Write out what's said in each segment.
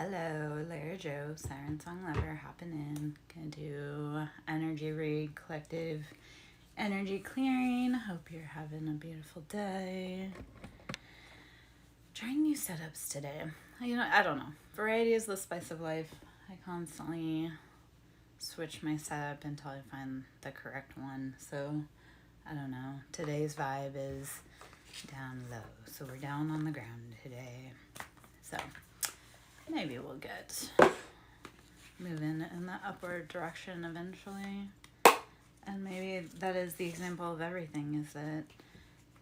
Hello, Lara Joe, SirenSong lover, hopping in. Gonna do energy read, collective energy clearing. Hope you're having a beautiful day. Trying new setups today. I don't know. Variety is the spice of life. I constantly switch my setup until I find the correct one. So, I don't know. Today's vibe is down low. So, we're down on the ground today. So, maybe we'll get moving in the upward direction eventually. And maybe that is the example of everything, is that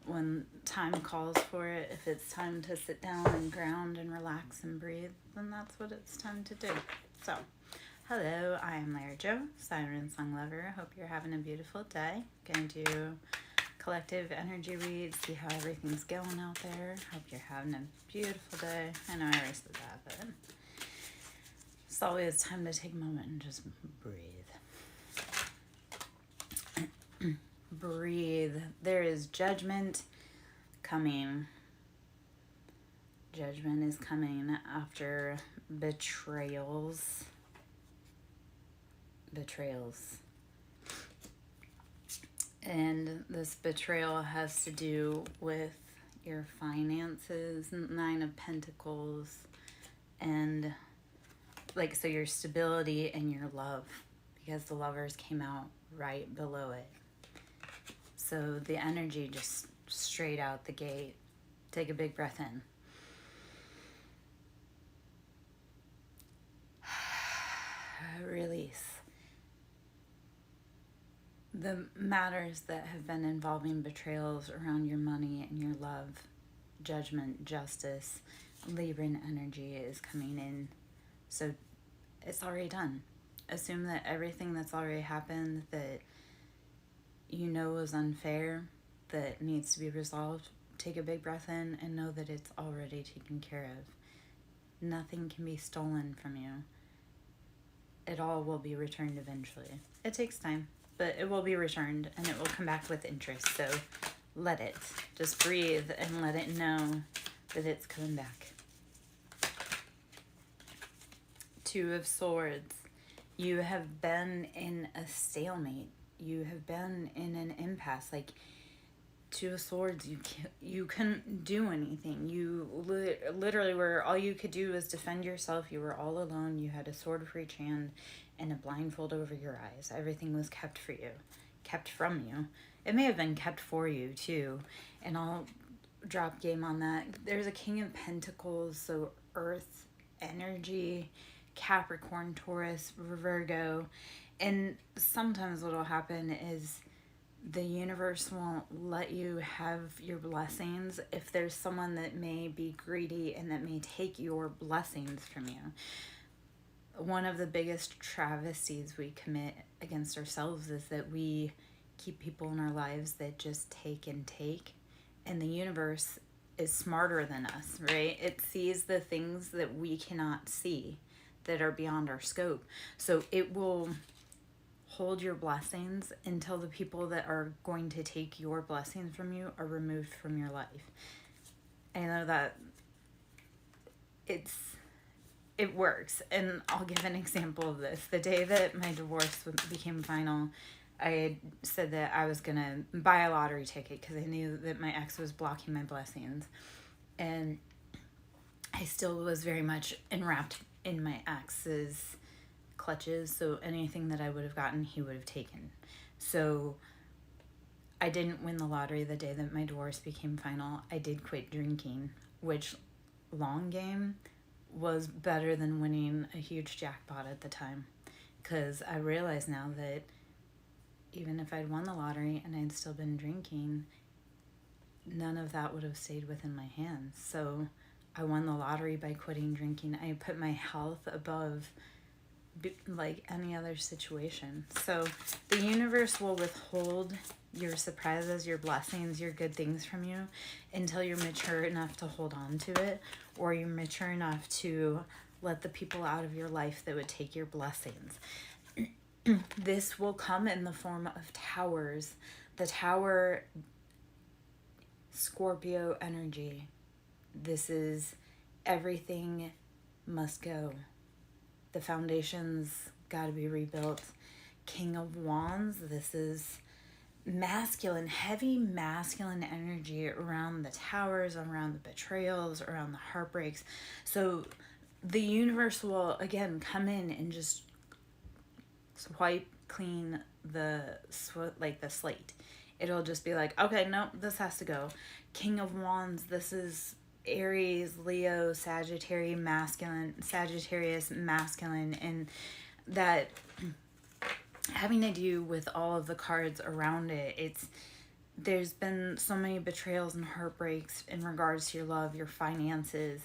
when time calls for it, if it's time to sit down and ground and relax and breathe, then that's what it's time to do. So, hello, I am Lara Joe, SirenSong lover. Hope you're having a beautiful day. Gonna do collective energy read, see how everything's going out there. Hope you're having a beautiful day. I know I already said that, but it's always time to take a moment and just breathe. Breathe. There is judgment coming. Judgment is coming after betrayals. And this betrayal has to do with your finances, 9 of Pentacles, and so your stability and your love, because the Lovers came out right below it. So the energy just straight out the gate. Take a big breath in. Release. The matters that have been involving betrayals around your money and your love, judgment, justice, Libran energy is coming in. So it's already done. Assume that everything that's already happened that you know was unfair, that needs to be resolved, take a big breath in and know that it's already taken care of. Nothing can be stolen from you. It all will be returned eventually. It takes time, but it will be returned and it will come back with interest. So let it. Just breathe and let it know that it's coming back. 2 of Swords. You have been in a stalemate. You have been in an impasse. 2 of Swords, you couldn't do anything. You literally were, all you could do was defend yourself. You were all alone. You had a sword for each hand and a blindfold over your eyes. Everything was kept for you, kept from you. It may have been kept for you too. And I'll drop game on that. There's a King of Pentacles, so earth energy, Capricorn, Taurus, Virgo. And sometimes what will happen is the universe won't let you have your blessings if there's someone that may be greedy and that may take your blessings from you. One of the biggest travesties we commit against ourselves is that we keep people in our lives that just take and take. And the universe is smarter than us, right? It sees the things that we cannot see, that are beyond our scope. So it will hold your blessings until the people that are going to take your blessings from you are removed from your life. I know that it works, and I'll give an example of this. The day that my divorce became final, I had said that I was gonna buy a lottery ticket because I knew that my ex was blocking my blessings, and I still was very much enwrapped in my ex's clutches, so anything that I would have gotten, he would have taken. So I didn't win the lottery the day that my divorce became final. I did quit drinking, which long game was better than winning a huge jackpot at the time, because I realize now that even if I'd won the lottery and I'd still been drinking, none of that would have stayed within my hands. So I won the lottery by quitting drinking. I put my health above any other situation. So the universe will withhold your surprises, your blessings, your good things from you until you're mature enough to hold on to it, or you're mature enough to let the people out of your life that would take your blessings. This will come in the form of towers. The Tower, Scorpio energy. This is everything must go. The foundation's got to be rebuilt. King of Wands, this is masculine, heavy masculine energy around the towers, around the betrayals, around the heartbreaks. So the universe will again come in and just swipe clean the slate. It'll just be like, okay, no, this has to go. King of Wands, this is Aries, Leo, Sagittarius masculine, and that having to do with all of the cards around it. There's been so many betrayals and heartbreaks in regards to your love, your finances,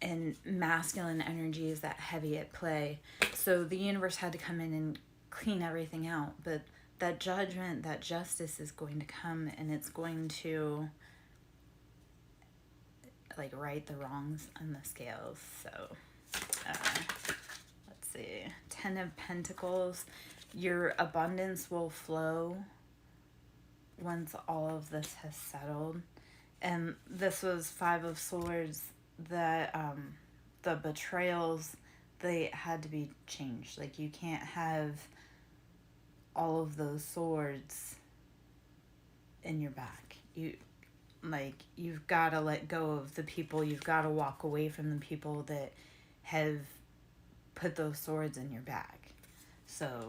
and masculine energy is that heavy at play. So the universe had to come in and clean everything out, but that judgment, that justice is going to come, and it's going to like right the wrongs on the scales. So let's see, 10 of Pentacles. Your abundance will flow once all of this has settled. And this was 5 of Swords. That the betrayals, they had to be changed. Like, you can't have all of those swords in your back. You've got to let go of the people. You've got to walk away from the people that have put those swords in your back. So,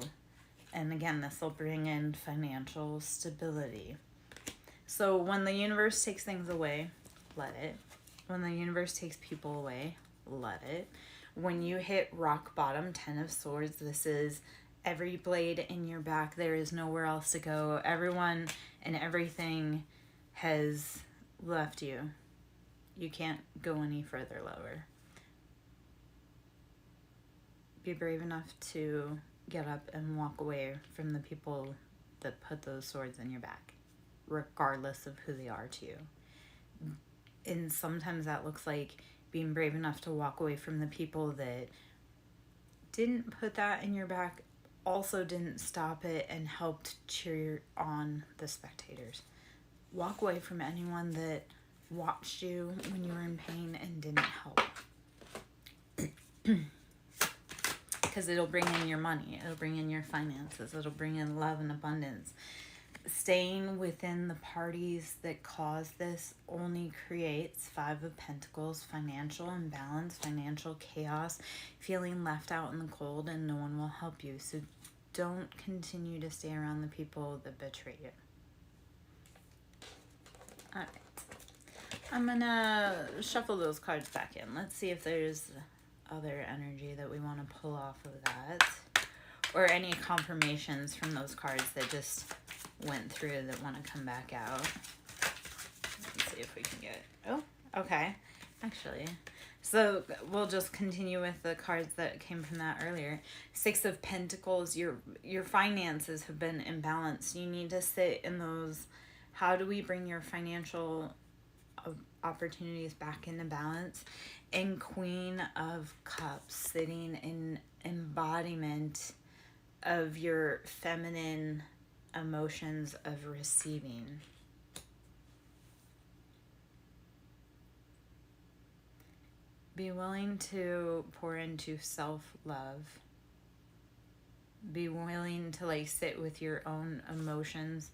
and again, this will bring in financial stability. So when the universe takes things away, let it. When the universe takes people away, let it. When you hit rock bottom, 10 of Swords, this is every blade in your back. There is nowhere else to go. Everyone and everything has left you. You can't go any further lower. Be brave enough to get up and walk away from the people that put those swords in your back, regardless of who they are to you. And sometimes that looks like being brave enough to walk away from the people that didn't put that in your back, also didn't stop it and helped cheer on the spectators. Walk away from anyone that watched you when you were in pain and didn't help. Because it'll bring in your money, it'll bring in your finances, it'll bring in love and abundance. Staying within the parties that cause this only creates 5 of Pentacles, financial imbalance, financial chaos, feeling left out in the cold, and no one will help you. So don't continue to stay around the people that betray you. All right. I'm going to shuffle those cards back in. Let's see if there's other energy that we want to pull off of that. Or any confirmations from those cards that just went through that want to come back out. Let's see if we can get... Oh, okay. Actually, so we'll just continue with the cards that came from that earlier. 6 of Pentacles, your finances have been imbalanced. You need to sit in those... How do we bring your financial opportunities back into balance? And Queen of Cups, sitting in embodiment of your feminine emotions of receiving. Be willing to pour into self-love. Be willing to sit with your own emotions.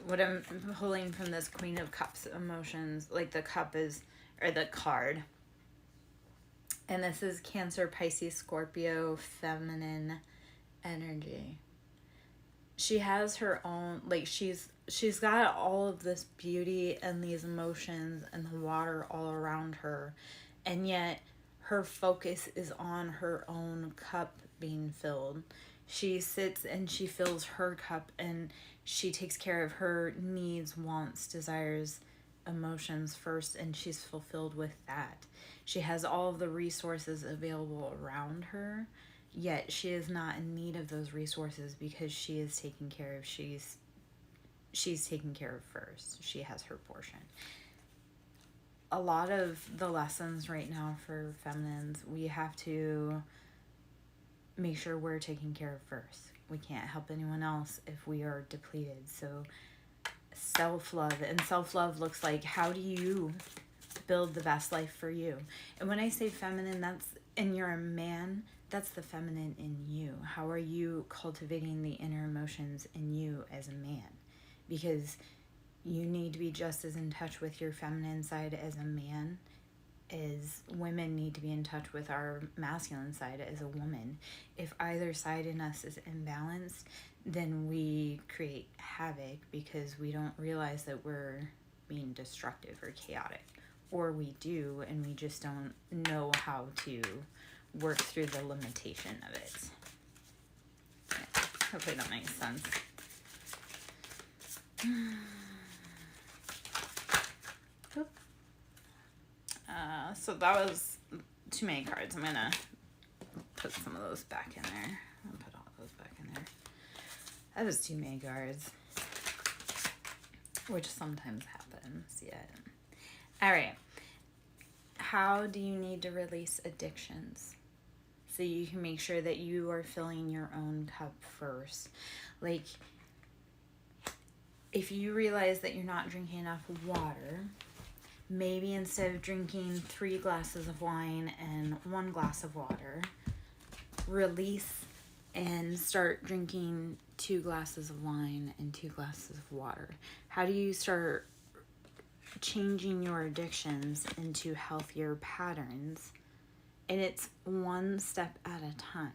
What I'm pulling from this Queen of Cups emotions, the cup is, or the card. And this is Cancer, Pisces, Scorpio, feminine energy. She has her own, she's got all of this beauty and these emotions and the water all around her. And yet her focus is on her own cup being filled. She sits and she fills her cup and she takes care of her needs, wants, desires, emotions first, and she's fulfilled with that. She has all of the resources available around her, yet she is not in need of those resources because she is taken care of. She's taken care of first. She has her portion. A lot of the lessons right now for feminines, we have to make sure we're taken care of first. We can't help anyone else if we are depleted. So self-love, and self-love looks like, how do you build the best life for you. And when I say feminine, and you're a man, that's the feminine in you. How are you cultivating the inner emotions in you as a man? Because you need to be just as in touch with your feminine side as a man, as women need to be in touch with our masculine side as a woman. If either side in us is imbalanced, then we create havoc because we don't realize that we're being destructive or chaotic. Or we do, and we just don't know how to work through the limitation of it. Yeah, hopefully that makes sense. So that was too many cards. I'm gonna put some of those back in there. I'll put all those back in there. That was too many cards, which sometimes happens. Yeah. All right. How do you need to release addictions? So you can make sure that you are filling your own cup first. Like, if you realize that you're not drinking enough water, maybe instead of drinking 3 glasses of wine and 1 glass of water, release and start drinking 2 glasses of wine and 2 glasses of water. How do you start changing your addictions into healthier patterns? And it's one step at a time.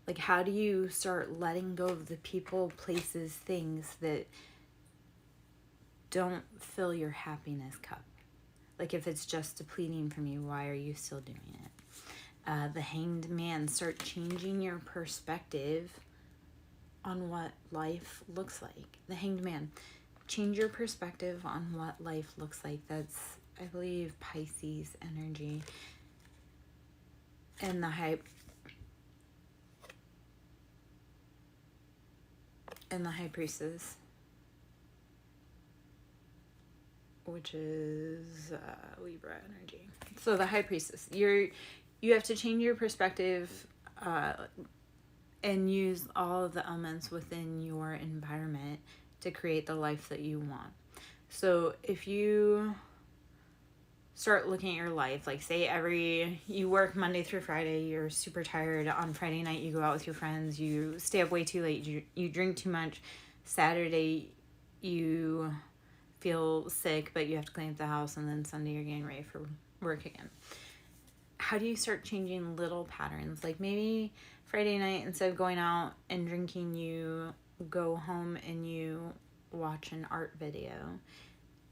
Like, how do you start letting go of the people, places, things that don't fill your happiness cup? Like, if it's just depleting from you, why are you still doing it? The Hanged Man, start changing your perspective on what life looks like. The Hanged Man, change your perspective on what life looks like. That's, I believe, Pisces energy. And the High Priestess, which is Libra energy. So the High Priestess, you have to change your perspective and use all of the elements within your environment to create the life that you want. So if you start looking at your life, like say you work Monday through Friday, you're super tired. On Friday night, you go out with your friends, you stay up way too late, you drink too much. Saturday, you feel sick, but you have to clean up the house, and then Sunday you're getting ready for work again. How do you start changing little patterns? Like maybe Friday night, instead of going out and drinking, you go home and you watch an art video.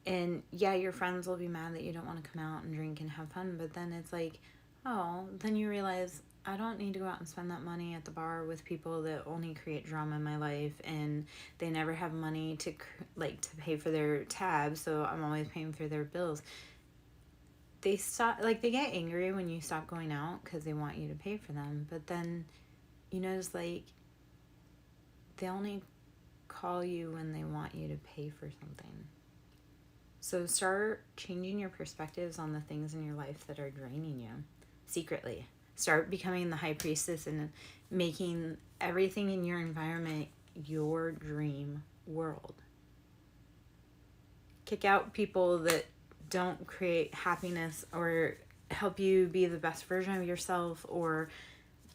And yeah, your friends will be mad that you don't want to come out and drink and have fun, but then it's like, oh, then you realize I don't need to go out and spend that money at the bar with people that only create drama in my life, and they never have money to pay for their tabs, so I'm always paying for their bills. They get angry when you stop going out because they want you to pay for them, but then you notice like they only call you when they want you to pay for something. So start changing your perspectives on the things in your life that are draining you secretly. Start becoming the High Priestess and making everything in your environment your dream world. Kick out people that don't create happiness or help you be the best version of yourself or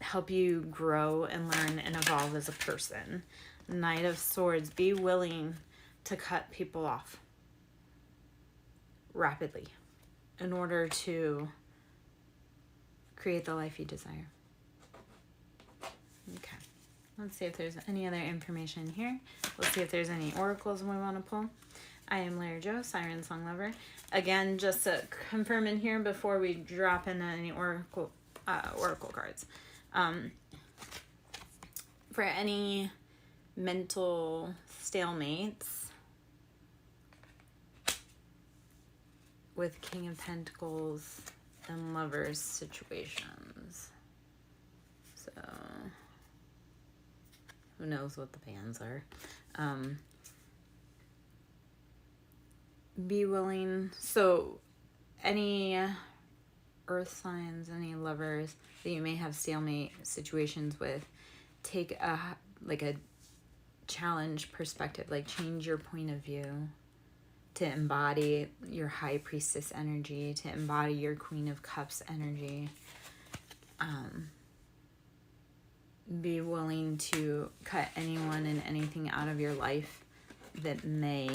help you grow and learn and evolve as a person. Knight of Swords, be willing to cut people off rapidly in order to create the life you desire. Okay, let's see if there's any other information here. Let's see if there's any oracles we want to pull. I am Larry Joe, SirenSong Lover. Again, just to confirm in here before we drop in any oracle cards. For any mental stalemates with King of Pentacles and Lovers situations. So, who knows what the bands are. Be willing. So, any earth signs, any lovers that you may have stalemate situations with, take a challenge perspective, like change your point of view. to embody your High Priestess energy, to embody your Queen of Cups energy. Be willing to cut anyone and anything out of your life that may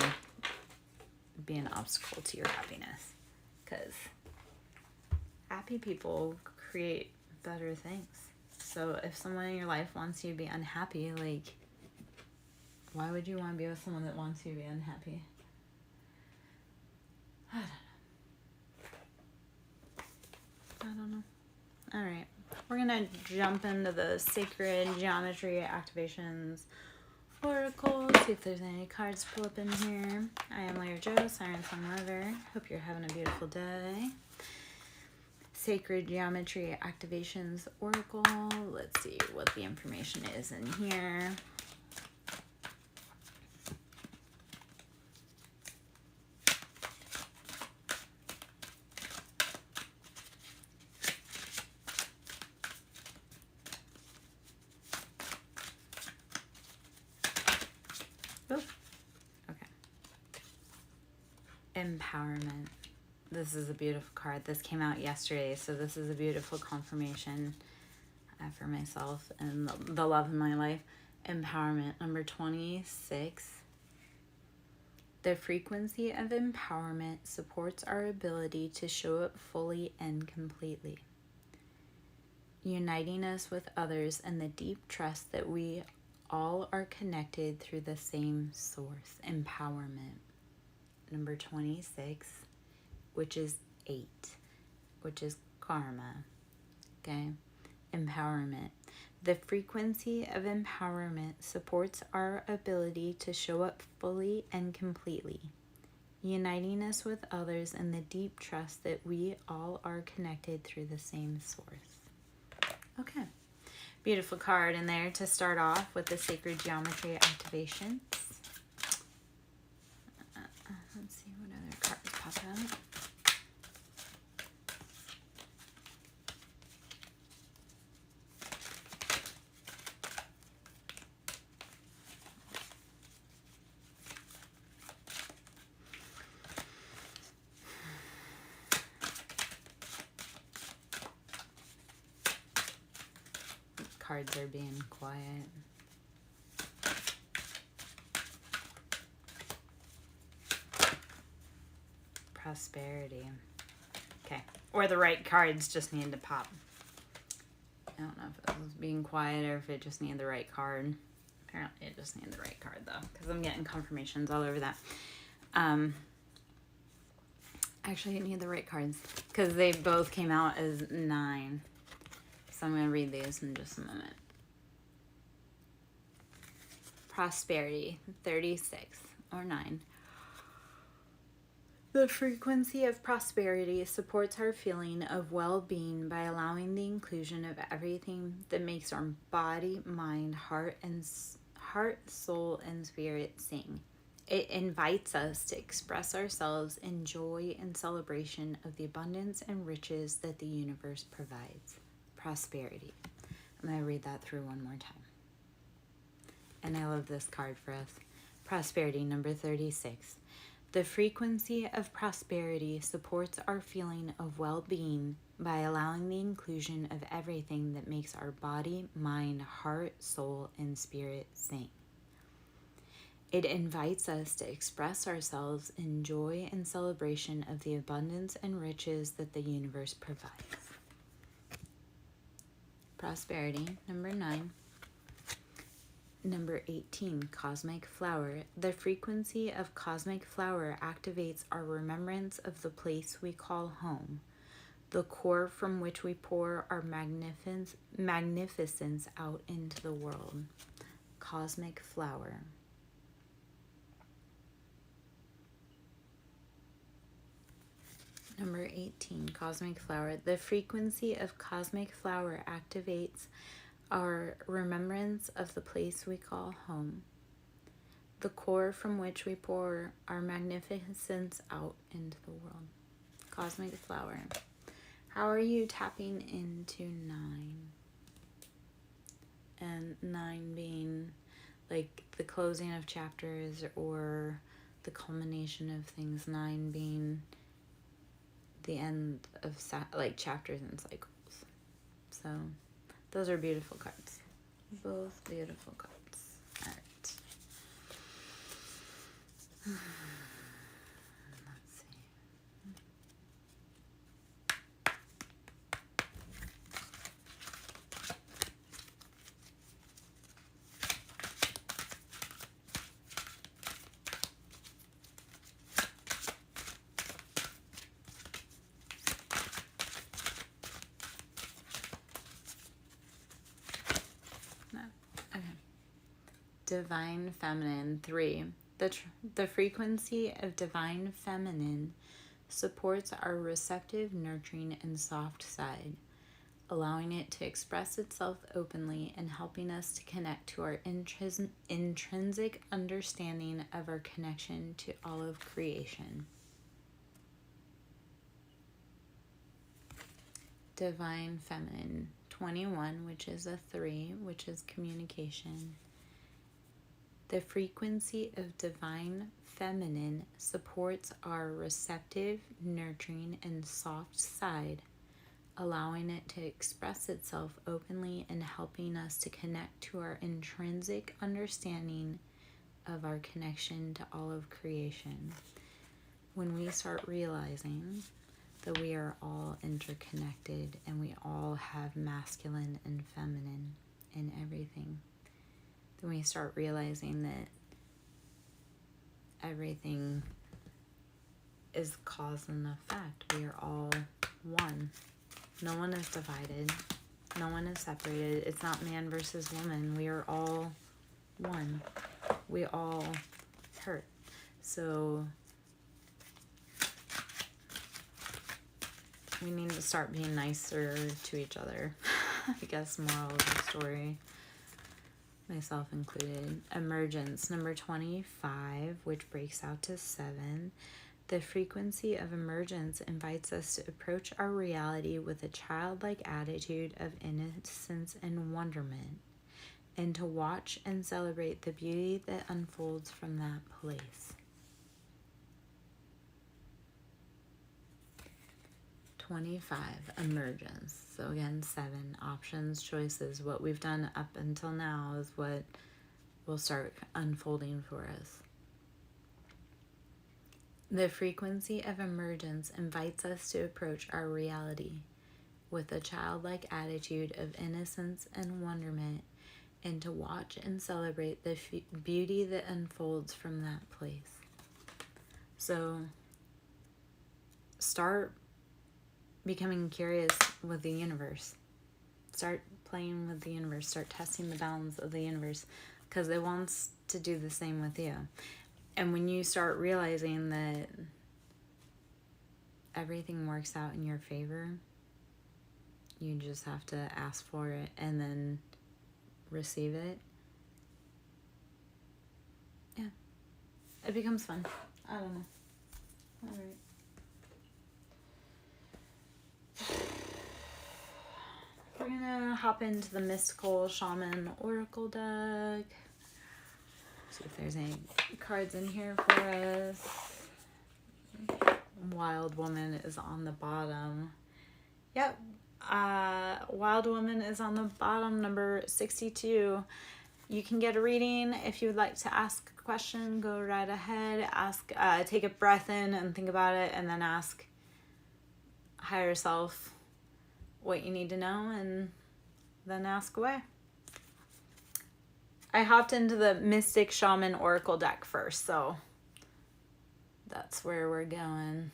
be an obstacle to your happiness. Because happy people create better things. So if someone in your life wants you to be unhappy, like, why would you want to be with someone that wants you to be unhappy? I don't know. All right. We're going to jump into the Sacred Geometry Activations Oracle. See if there's any cards pull up in here. I am Larry Joe, SirenSong Lover. Hope you're having a beautiful day. Sacred Geometry Activations Oracle. Let's see what the information is in here. Empowerment. This is a beautiful card. This came out yesterday, so this is a beautiful confirmation for myself and the love in my life. Empowerment, number 26. The frequency of empowerment supports our ability to show up fully and completely, uniting us with others and the deep trust that we all are connected through the same source. Empowerment. Number 26, which is 8, which is karma. Okay? Empowerment. The frequency of empowerment supports our ability to show up fully and completely, uniting us with others in the deep trust that we all are connected through the same source. Okay. Beautiful card in there to start off with the Sacred Geometry Activations. Let's see what other cards pop out. Cards are being quiet. Prosperity. Okay. Or the right cards just need to pop. I don't know if it was being quiet or if it just needed the right card. Apparently it just needed the right card though, because I'm getting confirmations all over that. Actually it needed the right cards because they both came out as 9. So I'm going to read these in just a moment. Prosperity, 36 or 9. The frequency of prosperity supports our feeling of well-being by allowing the inclusion of everything that makes our body, mind, heart, soul, and spirit sing. It invites us to express ourselves in joy and celebration of the abundance and riches that the universe provides. Prosperity. I'm going to read that through one more time. And I love this card for us. Prosperity, number 36. The frequency of prosperity supports our feeling of well-being by allowing the inclusion of everything that makes our body, mind, heart, soul, and spirit sing. It invites us to express ourselves in joy and celebration of the abundance and riches that the universe provides. Prosperity, number 9. Number 18, Cosmic Flower. The frequency of Cosmic Flower activates our remembrance of the place we call home, the core from which we pour our magnificence out into the world. Cosmic Flower. Number 18, Cosmic Flower. The frequency of Cosmic Flower activates our remembrance of the place we call home, the core from which we pour our magnificence out into the world. Cosmic Flower. How are you tapping into 9? And 9 being like the closing of chapters or the culmination of things, 9 being the end of like chapters and cycles. So those are beautiful cards. Both beautiful cards. All right. Let's see. No. Okay. Divine Feminine 3. The frequency of Divine Feminine supports our receptive, nurturing, and soft side, allowing it to express itself openly and helping us to connect to our intrinsic understanding of our connection to all of creation. Divine Feminine 21, which is a 3, which is communication. The frequency of Divine Feminine supports our receptive, nurturing, and soft side, allowing it to express itself openly and helping us to connect to our intrinsic understanding of our connection to all of creation. When we start realizing that we are all interconnected and we all have masculine and feminine in everything, then we start realizing that everything is cause and effect. We are all one. No one is divided. No one is separated. It's not man versus woman. We are all one. We all hurt. So we need to start being nicer to each other. I guess moral of the story, myself included. Emergence, number 25, which breaks out to 7. The frequency of emergence invites us to approach our reality with a childlike attitude of innocence and wonderment, and to watch and celebrate the beauty that unfolds from that place. 25, emergence. So again, 7, options, choices. What we've done up until now is what will start unfolding for us. The frequency of emergence invites us to approach our reality with a childlike attitude of innocence and wonderment, and to watch and celebrate the beauty that unfolds from that place. So start becoming curious with the universe. Start playing with the universe. Start testing the bounds of the universe, because it wants to do the same with you. And when you start realizing that everything works out in your favor, you just have to ask for it and then receive it. Yeah. It becomes fun. I don't know. All right. We're gonna hop into the Mystical Shaman Oracle deck. See if there's any cards in here for us. Wild Woman is on the bottom. Yep. Wild Woman is on the bottom, number 62. You can get a reading. If you would like to ask a question, go right ahead. Ask. Take a breath in and think about it, and then ask higher self what you need to know, and then ask away. I hopped into the Mystic Shaman Oracle deck first, so that's where we're going.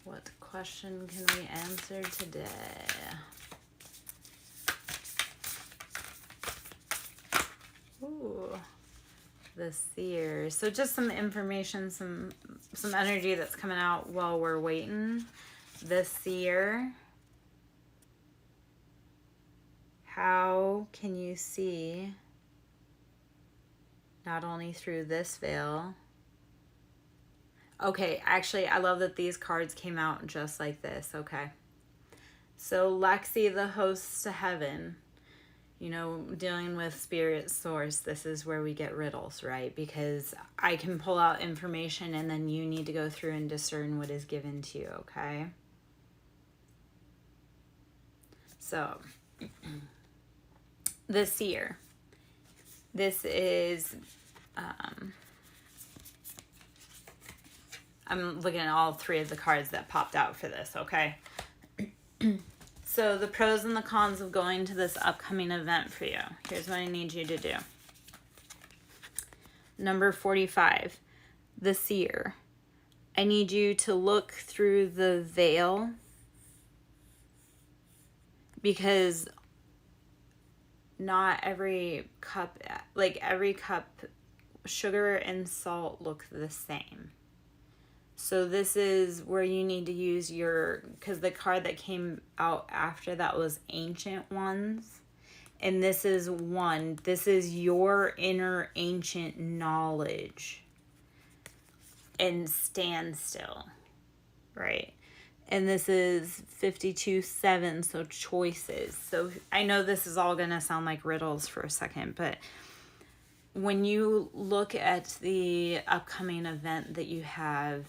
What question can we answer today? Ooh, the Seer. So just some information, some energy that's coming out while we're waiting. The seer. How can you see not only through this veil? Okay, actually, I love that these cards came out just like this. Okay. So, Lexi, the host to heaven, you know, dealing with spirit source, this is where we get riddles, right? Because I can pull out information and then you need to go through and discern what is given to you, okay? So, the seer. This is, I'm looking at all three of the cards that popped out for this, okay? So the pros and the cons of going to this upcoming event for you. Here's what I need you to do. Number 45, the seer. I need you to look through the veil, because not every cup, like every cup, sugar and salt look the same. So this is where you need to use your, because the card that came out after that was Ancient Ones. And this is one. This is your inner ancient knowledge. And stand still. Right? And this is 52-7, so choices. So I know this is all going to sound like riddles for a second, but when you look at the upcoming event that you have,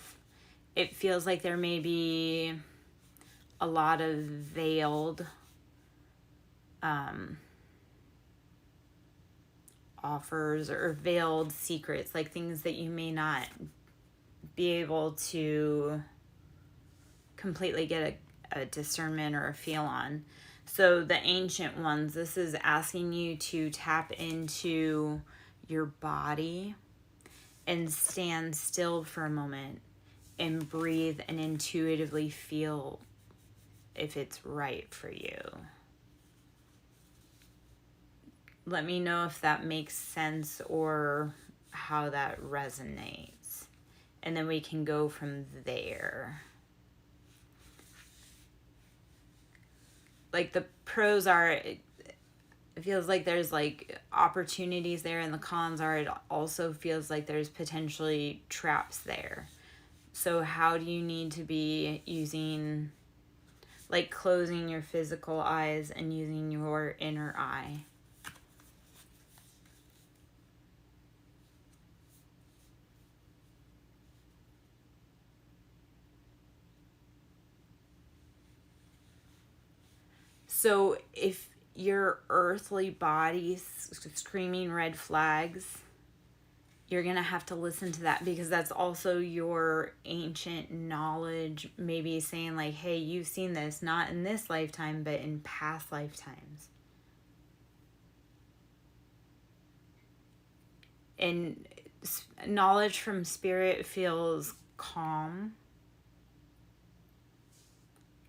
it feels like there may be a lot of veiled offers or veiled secrets, like things that you may not be able to completely get a discernment or a feel on. So the Ancient Ones, this is asking you to tap into your body and stand still for a moment and breathe and intuitively feel if it's right for you. Let me know if that makes sense or how that resonates. And then we can go from there. Like the pros are, it feels like there's like opportunities there, and the cons are it also feels like there's potentially traps there. So how do you need to be using, like closing your physical eyes and using your inner eye? So if your earthly body's screaming red flags, you're going to have to listen to that, because that's also your ancient knowledge, maybe saying like, hey, you've seen this, not in this lifetime, but in past lifetimes. And knowledge from spirit feels calm.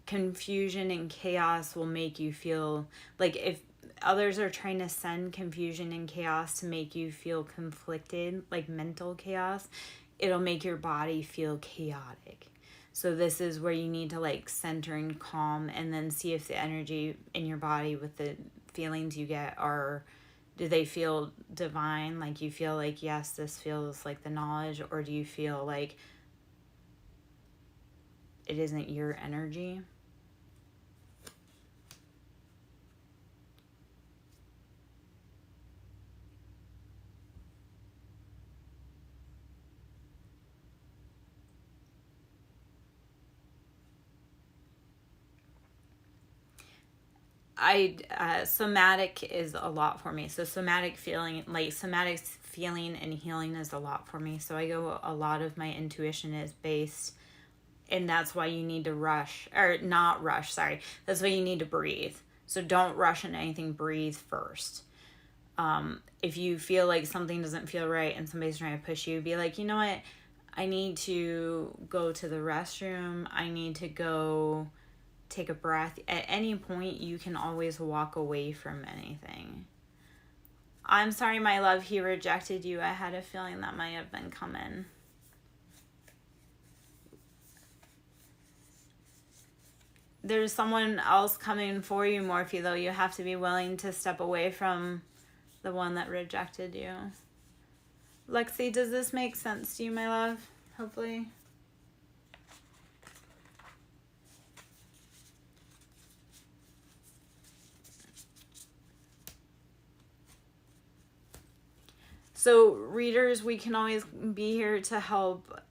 Confusion and chaos will make you feel like, if others are trying to send confusion and chaos to make you feel conflicted, like mental chaos, it'll make your body feel chaotic. So this is where you need to like center and calm, and then see if the energy in your body with the feelings you get are, do they feel divine? Like you feel like, yes, this feels like the knowledge, or do you feel like it isn't your energy? Somatic is a lot for me. So somatic feeling and healing is a lot for me. So I go, a lot of my intuition is based, and that's why you need to that's why you need to breathe. So don't rush into anything, breathe first. If you feel like something doesn't feel right and somebody's trying to push you, be like, you know what? I need to go to the restroom. I need to go take a breath. At any point, you can always walk away from anything. I'm sorry, my love, he rejected you. I had a feeling that might have been coming. there's someone else coming for you, Morphe, though. You have to be willing to step away from the one that rejected you. Lexi, does this make sense to you, my love? Hopefully. So readers, we can always be here to help,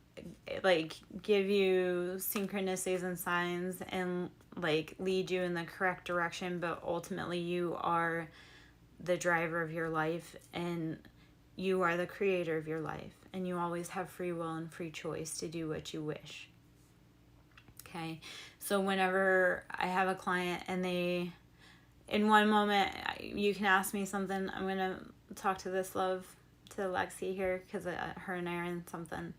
like, give you synchronicities and signs and, like, lead you in the correct direction. But ultimately, you are the driver of your life, and you are the creator of your life, and you always have free will and free choice to do what you wish. Okay, so whenever I have a client and they, in one moment, you can ask me something, I'm going to talk to this love, to Lexi here, because her and I are in something.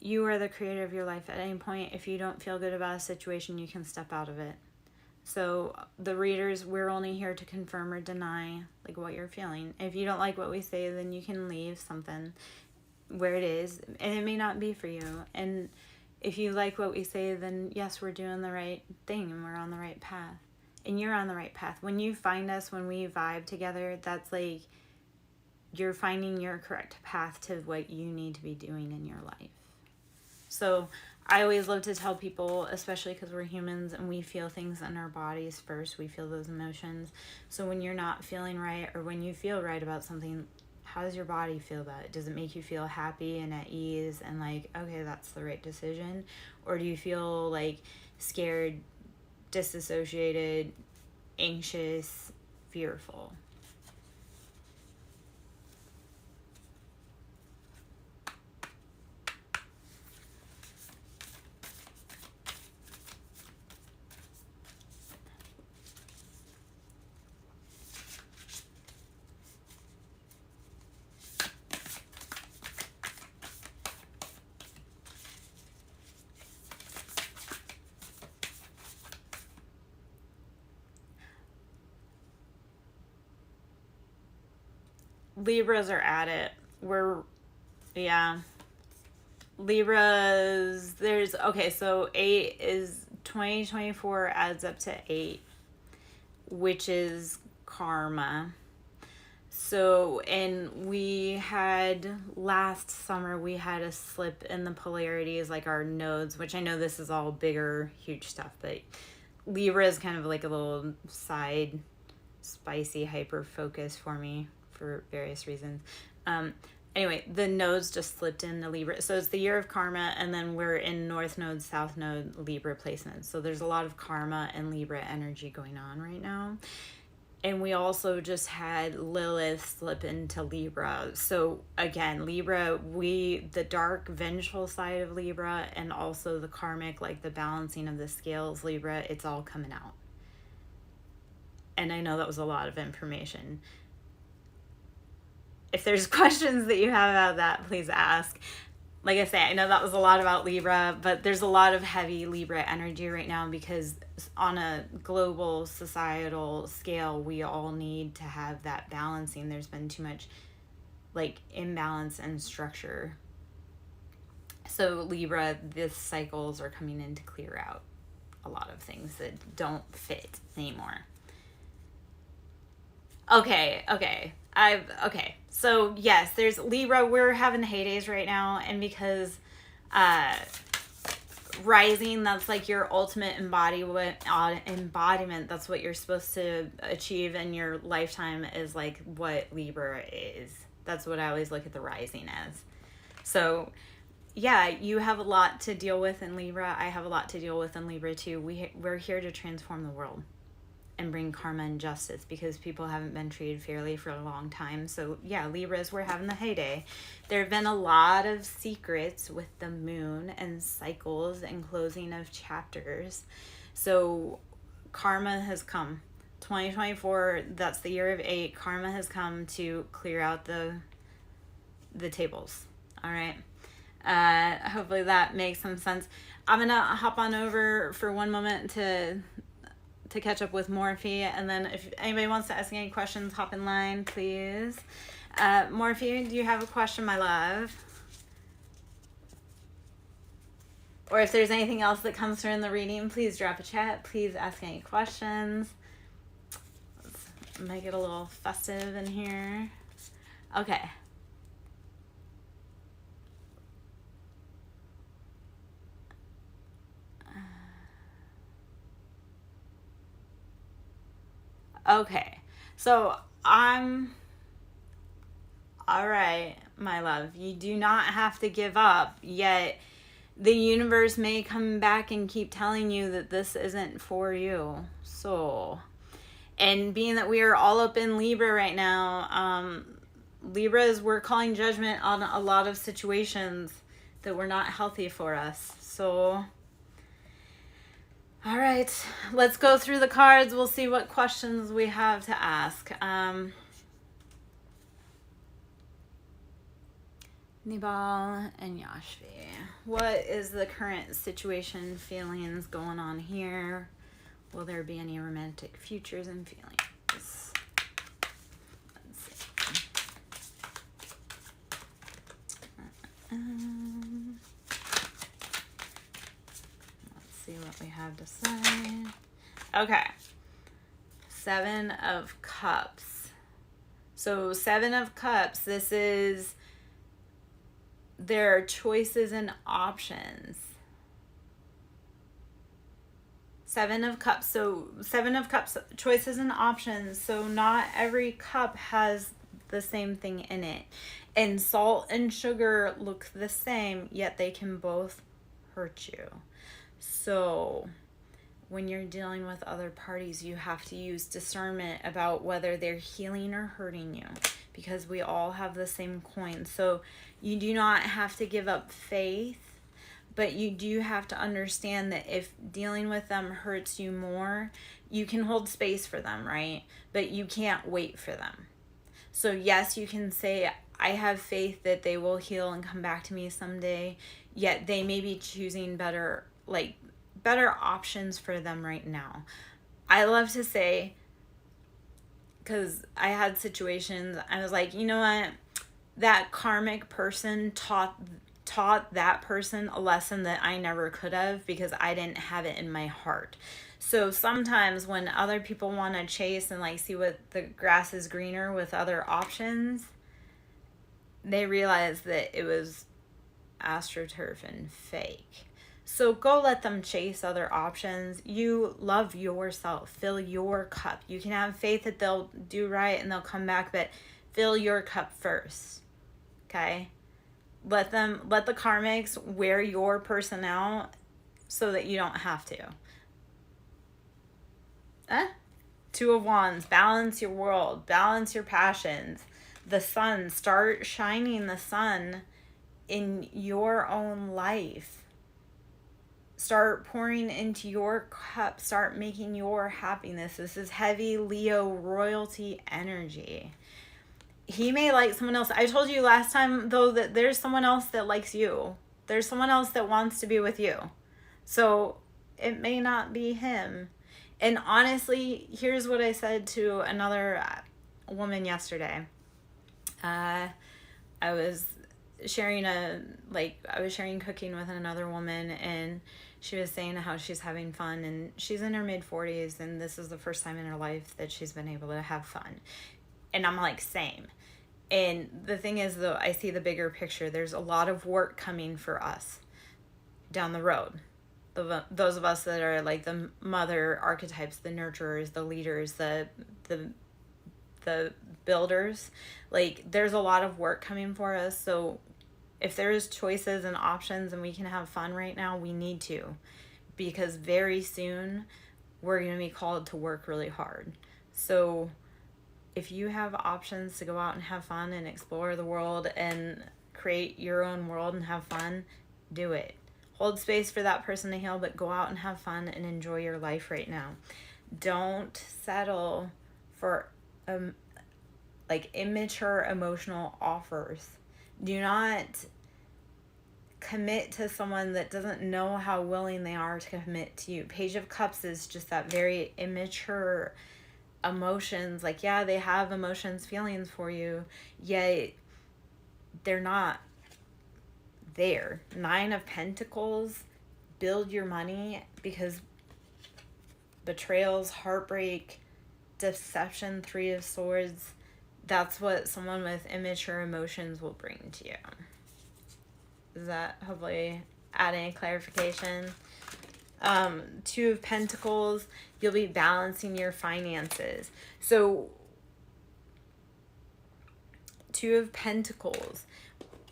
You are the creator of your life. At any point, if you don't feel good about a situation, you can step out of it. So the readers, we're only here to confirm or deny, like, what you're feeling. If you don't like what we say, then you can leave something where it is, and it may not be for you. And if you like what we say, then yes, we're doing the right thing and we're on the right path. And you're on the right path. When you find us, when we vibe together, that's like you're finding your correct path to what you need to be doing in your life. So I always love to tell people, especially because we're humans and we feel things in our bodies first. We feel those emotions. So when you're not feeling right, or when you feel right about something, how does your body feel about it? Does it make you feel happy and at ease and like, okay, that's the right decision? Or do you feel like scared, disassociated, anxious, fearful? Libras are at it. Libras, so 8 is 2024 adds up to 8, which is karma. So, and we had last summer, we had a slip in the polarities, like our nodes, which I know this is all bigger, huge stuff, but Libra is kind of like a little side, spicy, hyper focus for me for various reasons. Anyway, the nodes just slipped into Libra. So it's the year of karma, and then we're in North Node, South Node, Libra placements. So there's a lot of karma and Libra energy going on right now. And we also just had Lilith slip into Libra. So again, Libra, the dark, vengeful side of Libra, and also the karmic, like the balancing of the scales, Libra, it's all coming out. And I know that was a lot of information. If there's questions that you have about that, please ask. Like I say, I know that was a lot about Libra, but there's a lot of heavy Libra energy right now because on a global societal scale, we all need to have that balancing. There's been too much like imbalance and structure. So Libra, these cycles are coming in to clear out a lot of things that don't fit anymore. Okay. So yes, there's Libra. We're having heydays right now, and because rising, that's like your ultimate embodiment. That's what you're supposed to achieve in your lifetime, is like what Libra is. That's what I always look at the rising as. So yeah, you have a lot to deal with in Libra. I have a lot to deal with in Libra too. We're here to transform the world and bring karma and justice because people haven't been treated fairly for a long time. So yeah, Libras, we're having the heyday. There have been a lot of secrets with the moon and cycles and closing of chapters. So karma has come. 2024, that's the year of 8. Karma has come to clear out the tables. All right. Hopefully that makes some sense. I'm gonna hop on over for one moment to catch up with Morphe, and then if anybody wants to ask any questions, hop in line, please. Morphe, do you have a question, my love? Or if there's anything else that comes through in the reading, please drop a chat. Please ask any questions. Let's make it a little festive in here. Okay. Okay. So all right, my love. You do not have to give up, yet the universe may come back and keep telling you that this isn't for you. So, and being that we are all up in Libra right now, Libras, we're calling judgment on a lot of situations that were not healthy for us. So, all right, let's go through the cards. We'll see what questions we have to ask. Nibal and Yashvi. What is the current situation, feelings going on here? Will there be any romantic futures and feelings? Let's see. Let's see what we have to say. Okay. 7 of Cups. So 7 of Cups, this is... there are choices and options. 7 of Cups. So 7 of Cups, choices and options. So not every cup has the same thing in it. And salt and sugar look the same, yet they can both hurt you. So when you're dealing with other parties, you have to use discernment about whether they're healing or hurting you, because we all have the same coin. So you do not have to give up faith, but you do have to understand that if dealing with them hurts you more, you can hold space for them, right? But you can't wait for them. So yes, you can say, I have faith that they will heal and come back to me someday, yet they may be choosing better options for them right now. I love to say, because I had situations, I was like, you know what? That karmic person taught that person a lesson that I never could have, because I didn't have it in my heart. So sometimes when other people want to chase and like see what the grass is greener with other options, they realize that it was astroturf and fake. So go let them chase other options. You love yourself. Fill your cup. You can have faith that they'll do right and they'll come back, but fill your cup first. Okay? Let the karmics wear your person out so that you don't have to. 2 of Wands. Balance your world. Balance your passions. The sun. Start shining the sun in your own life. Start pouring into your cup. Start making your happiness. This is heavy Leo royalty energy. He may like someone else. I told you last time, though, that there's someone else that likes you. There's someone else that wants to be with you. So it may not be him. And honestly, here's what I said to another woman yesterday. I was sharing cooking with another woman, and she was saying how she's having fun, and she's in her mid-40s, and this is the first time in her life that she's been able to have fun. And I'm like, same. And the thing is, though, I see the bigger picture. There's a lot of work coming for us down the road. Those of us that are like the mother archetypes, the nurturers, the leaders, the builders, like there's a lot of work coming for us. So if there's choices and options and we can have fun right now, we need to, because very soon we're going to be called to work really hard. So if you have options to go out and have fun and explore the world and create your own world and have fun, do it. Hold space for that person to heal, but go out and have fun and enjoy your life right now. Don't settle for immature emotional offers. Do not commit to someone that doesn't know how willing they are to commit to you. Page of Cups is just that very immature emotions. Like, yeah, they have emotions, feelings for you, yet they're not there. 9 of Pentacles, build your money, because betrayals, heartbreak, deception, Three of Swords, that's what someone with immature emotions will bring to you. Is that hopefully adding clarification? Two of Pentacles, you'll be balancing your finances. So, Two of Pentacles,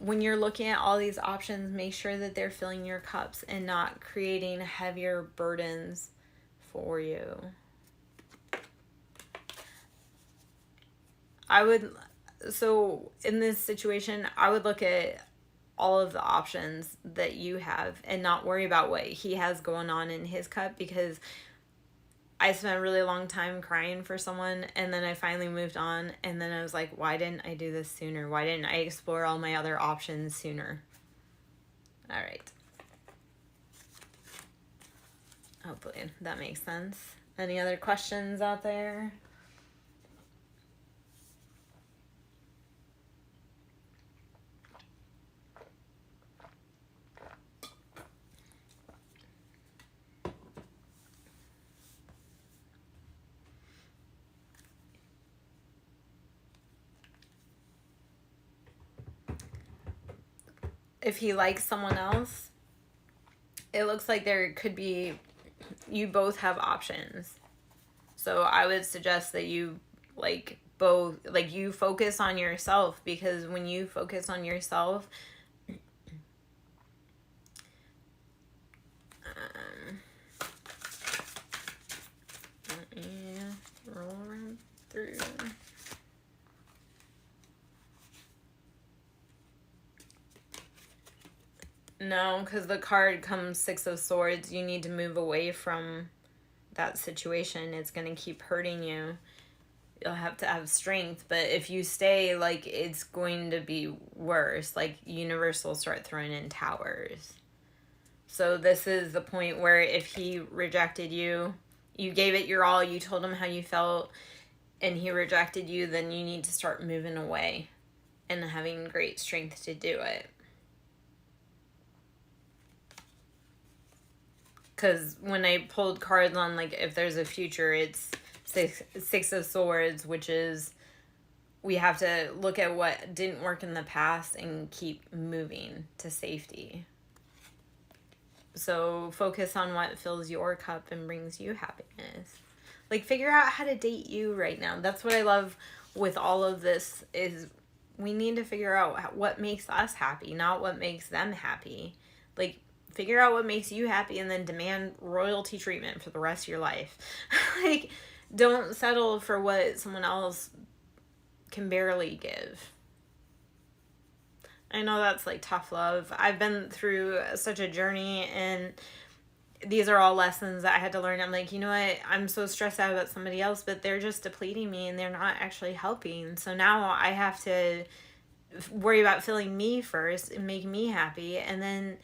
when you're looking at all these options, make sure that they're filling your cups and not creating heavier burdens for you. So in this situation, I would look at all of the options that you have and not worry about what he has going on in his cup, because I spent a really long time crying for someone, and then I finally moved on, and then I was like, why didn't I do this sooner? Why didn't I explore all my other options sooner? All right. Hopefully that makes sense. Any other questions out there? If he likes someone else, it looks like there could be, you both have options. So I would suggest that you you focus on yourself, because when you focus on yourself, let me roll around through. No, because the card comes Six of Swords. You need to move away from that situation. It's going to keep hurting you. You'll have to have strength. But if you stay, it's going to be worse. Universe will start throwing in towers. So this is the point where if he rejected you, you gave it your all, you told him how you felt, and he rejected you, then you need to start moving away and having great strength to do it. Because when I pulled cards on, if there's a future, it's Six of Swords, which is we have to look at what didn't work in the past and keep moving to safety. So focus on what fills your cup and brings you happiness. Figure out how to date you right now. That's what I love with all of this, is we need to figure out what makes us happy, not what makes them happy. Figure out what makes you happy and then demand royalty treatment for the rest of your life. Don't settle for what someone else can barely give. I know that's tough love. I've been through such a journey, and these are all lessons that I had to learn. I'm like, you know what? I'm so stressed out about somebody else, but they're just depleting me and they're not actually helping. So now I have to worry about filling me first and make me happy, and then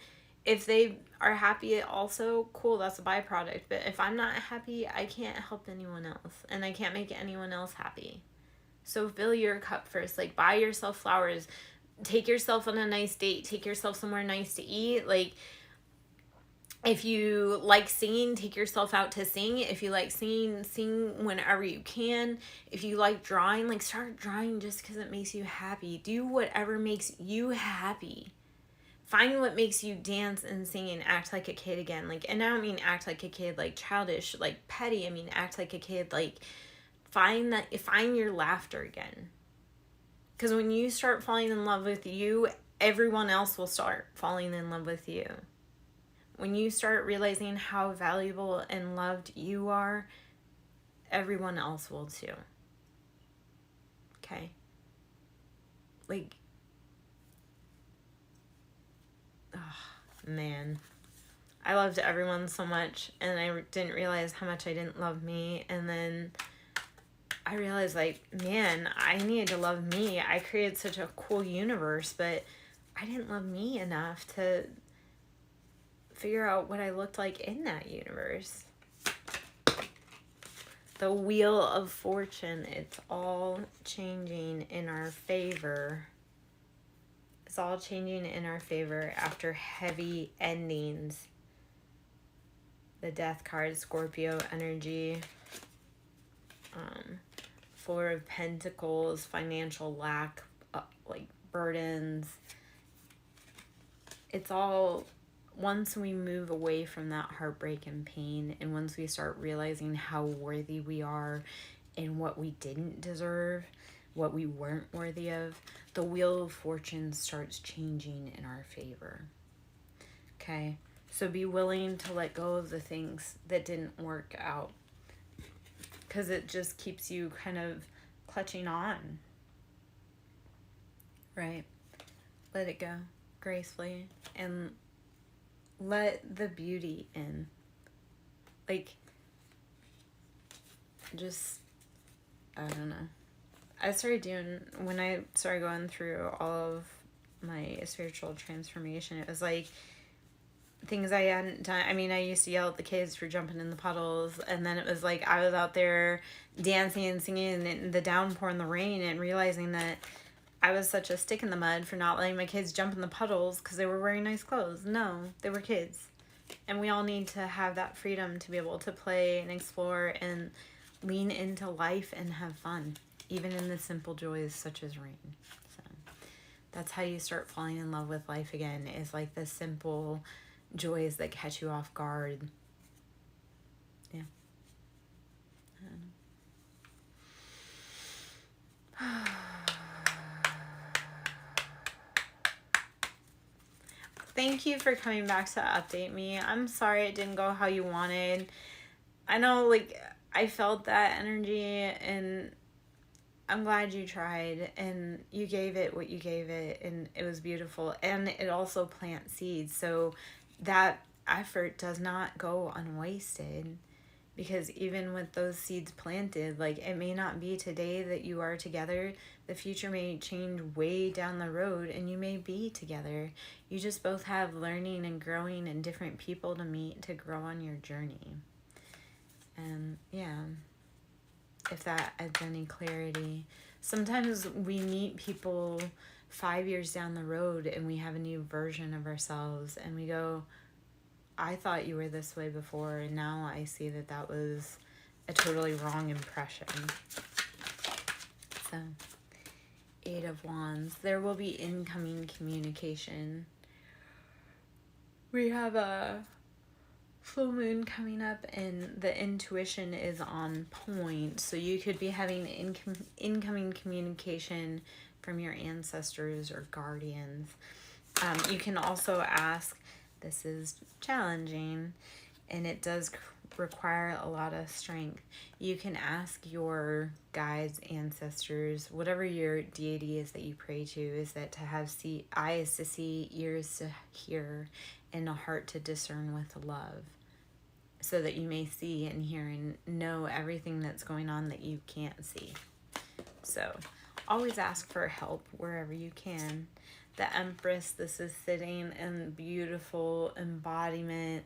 if they are happy also, cool, that's a byproduct. But if I'm not happy, I can't help anyone else, and I can't make anyone else happy. So fill your cup first. Buy yourself flowers. Take yourself on a nice date. Take yourself somewhere nice to eat. If you like singing, take yourself out to sing. If you like singing, sing whenever you can. If you like drawing, start drawing just because it makes you happy. Do whatever makes you happy. Find what makes you dance and sing and act like a kid again. And I don't mean act like a kid, childish, petty. I mean act like a kid. Find your laughter again. Because when you start falling in love with you, everyone else will start falling in love with you. When you start realizing how valuable and loved you are, everyone else will too. Okay? Man, I loved everyone so much, and I didn't realize how much I didn't love me. And then I realized, man, I needed to love me. I created such a cool universe, but I didn't love me enough to figure out what I looked like in that universe. The Wheel of Fortune, it's all changing in our favor. It's all changing in our favor after heavy endings. the Death card, Scorpio energy. Four of Pentacles, financial lack, like burdens. It's all, once we move away from that heartbreak and pain, and once we start realizing how worthy we are and what we didn't deserve, what we weren't worthy of, the wheel of fortune starts changing in our favor. Okay? So be willing to let go of the things that didn't work out, because it just keeps you kind of clutching on. Right? Let it go gracefully and let the beauty in. Like, just, I don't know. When I started going through all of my spiritual transformation, it was like things I hadn't done. I mean, I used to yell at the kids for jumping in the puddles, and then it was like I was out there dancing and singing in the downpour and the rain, and realizing that I was such a stick in the mud for not letting my kids jump in the puddles because they were wearing nice clothes. No, they were kids. And we all need to have that freedom to be able to play and explore and lean into life and have fun, even in the simple joys such as rain. So that's how you start falling in love with life again, is like the simple joys that catch you off guard. Yeah. Thank you for coming back to update me. I'm sorry it didn't go how you wanted. I know, like, I felt that energy, and I'm glad you tried, and you gave it what you gave it, and it was beautiful. And it also plants seeds, so that effort does not go unwasted, because even with those seeds planted, like, it may not be today that you are together. The future may change way down the road, and you may be together. You just both have learning and growing and different people to meet to grow on your journey. And yeah, if that adds any clarity. Sometimes we meet people 5 years down the road and we have a new version of ourselves, and we go, I thought you were this way before, and now I see that that was a totally wrong impression. So, Eight of Wands. There will be incoming communication. We have a full moon coming up, and the intuition is on point. So you could be having incoming communication from your ancestors or guardians. You can also ask, this is challenging, and it does require a lot of strength. You can ask your guides, ancestors, whatever your deity is that you pray to, is that to have eyes to see, ears to hear, and a heart to discern with love, so that you may see and hear and know everything that's going on that you can't see. So always ask for help wherever you can. The Empress, this is sitting in beautiful embodiment.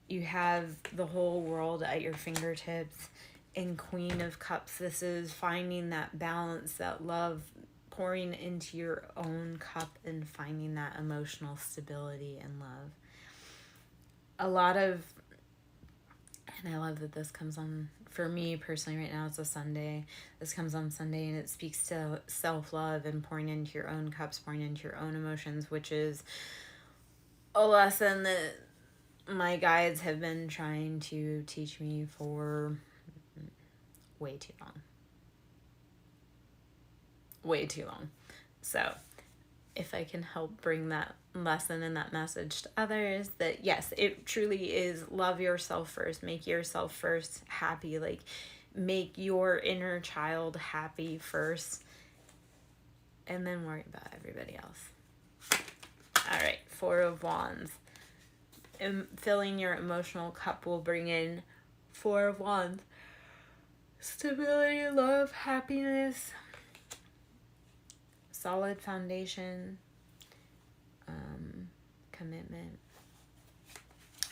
You have the whole world at your fingertips. And Queen of Cups, this is finding that balance, that love, pouring into your own cup and finding that emotional stability and love. A lot of, and I love that this comes on, for me personally right now, it's a Sunday. This comes on Sunday, and it speaks to self-love and pouring into your own cups, pouring into your own emotions, which is a lesson that my guides have been trying to teach me for way too long. Way too long. So if I can help bring that lesson and that message to others, that yes, it truly is love yourself first, make yourself first happy, like make your inner child happy first, and then worry about everybody else. All right, Four of Wands. Filling your emotional cup will bring in Four of Wands. Stability, love, happiness, solid foundation, commitment.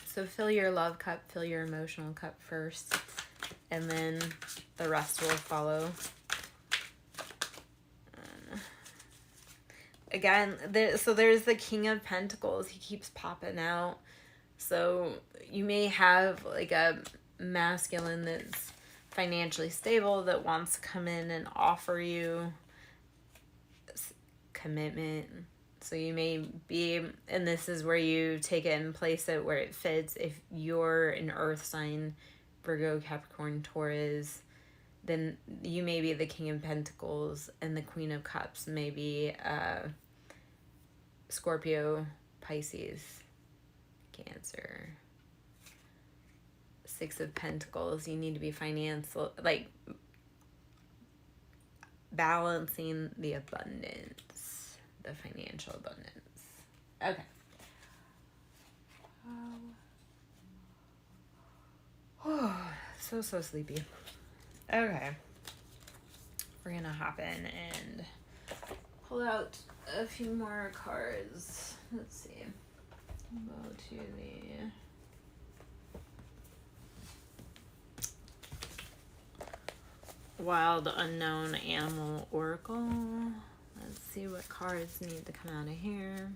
So fill your love cup, fill your emotional cup first, and then the rest will follow. Again, so there's the King of Pentacles. He keeps popping out. So you may have like a masculine that's financially stable that wants to come in and offer you commitment. So you may be, and this is where you take it and place it where it fits. If you're an earth sign, Virgo, Capricorn, Taurus, then you may be the King of Pentacles, and the Queen of Cups may be Scorpio, Pisces, Cancer. Six of Pentacles, you need to be financial, like balancing the abundance, the financial abundance. Okay. So sleepy. Okay. We're gonna hop in and pull out a few more cards. Let's see. Go to the Wild Unknown Animal Oracle. Let's see what cards need to come out of here.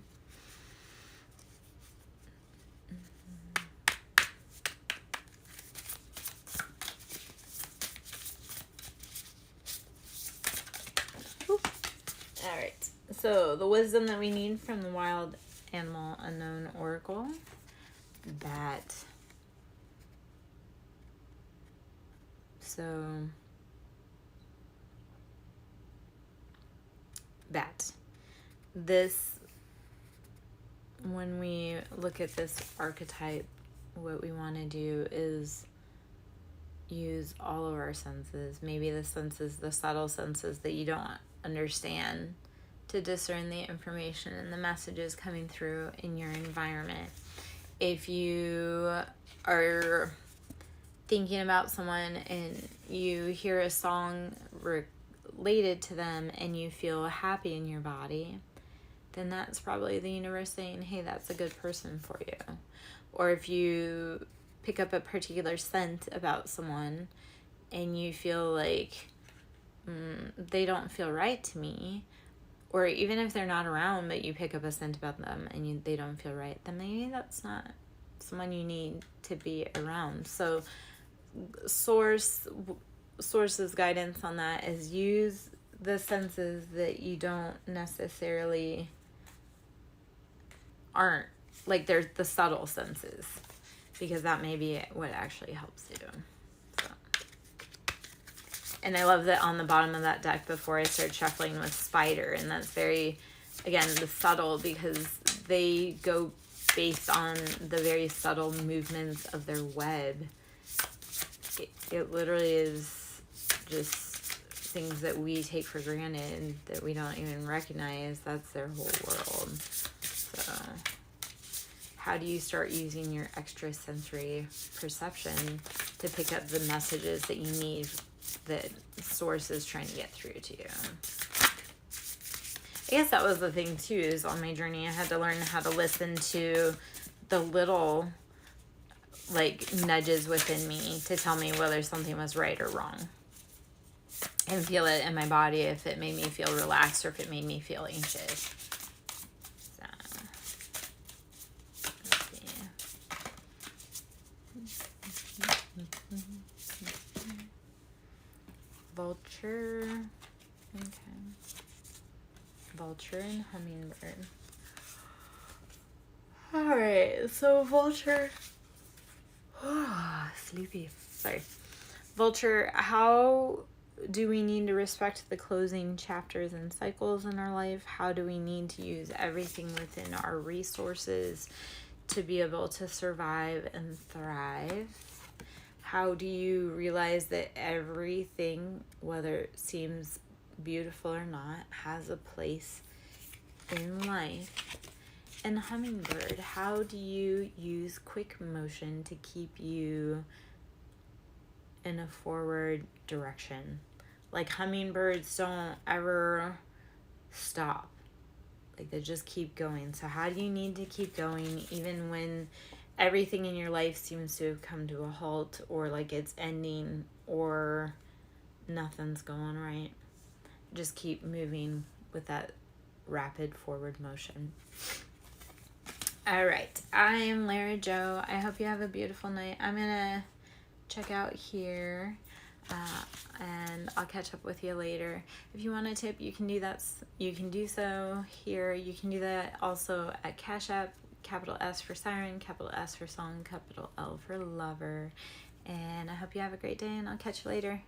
All right. So the wisdom that we need from the Wild Animal Unknown Oracle. That. So that. This, when we look at this archetype, what we want to do is use all of our senses, maybe the senses, the subtle senses that you don't understand, to discern the information and the messages coming through in your environment. If you are thinking about someone and you hear a song related to them and you feel happy in your body, then that's probably the universe saying, hey, that's a good person for you. Or if you pick up a particular scent about someone and you feel like they don't feel right to me, or even if they're not around but you pick up a scent about them and they don't feel right, then maybe that's not someone you need to be around. So source's guidance on that is use the senses that you don't necessarily aren't, like, they're the subtle senses, because that may be what actually helps you. So. And I love that on the bottom of that deck before I start shuffling with spider, and that's very, again, the subtle, because they go based on the very subtle movements of their web. It literally is just things that we take for granted that we don't even recognize. That's their whole world. So how do you start using your extrasensory perception to pick up the messages that you need, that source is trying to get through to you? I guess that was the thing too, is on my journey I had to learn how to listen to the little, like, nudges within me to tell me whether something was right or wrong, and feel it in my body if it made me feel relaxed or if it made me feel anxious. So, let's see. Vulture. Okay. Vulture and hummingbird. Alright, so vulture. Sleepy. Sorry. Vulture, how do we need to respect the closing chapters and cycles in our life? How do we need to use everything within our resources to be able to survive and thrive? How do you realize that everything, whether it seems beautiful or not, has a place in life? And hummingbird, how do you use quick motion to keep you in a forward direction? Like, hummingbirds don't ever stop. Like, they just keep going. So how do you need to keep going even when everything in your life seems to have come to a halt, or like it's ending, or nothing's going right? Just keep moving with that rapid forward motion. All right. I am Lara Joe. I hope you have a beautiful night. I'm going to check out here. And I'll catch up with you later. If you want a tip, you can do that. You can do so here. You can do that also at Cash App, capital S for Siren, capital S for Song, capital L for Lover. And I hope you have a great day, and I'll catch you later.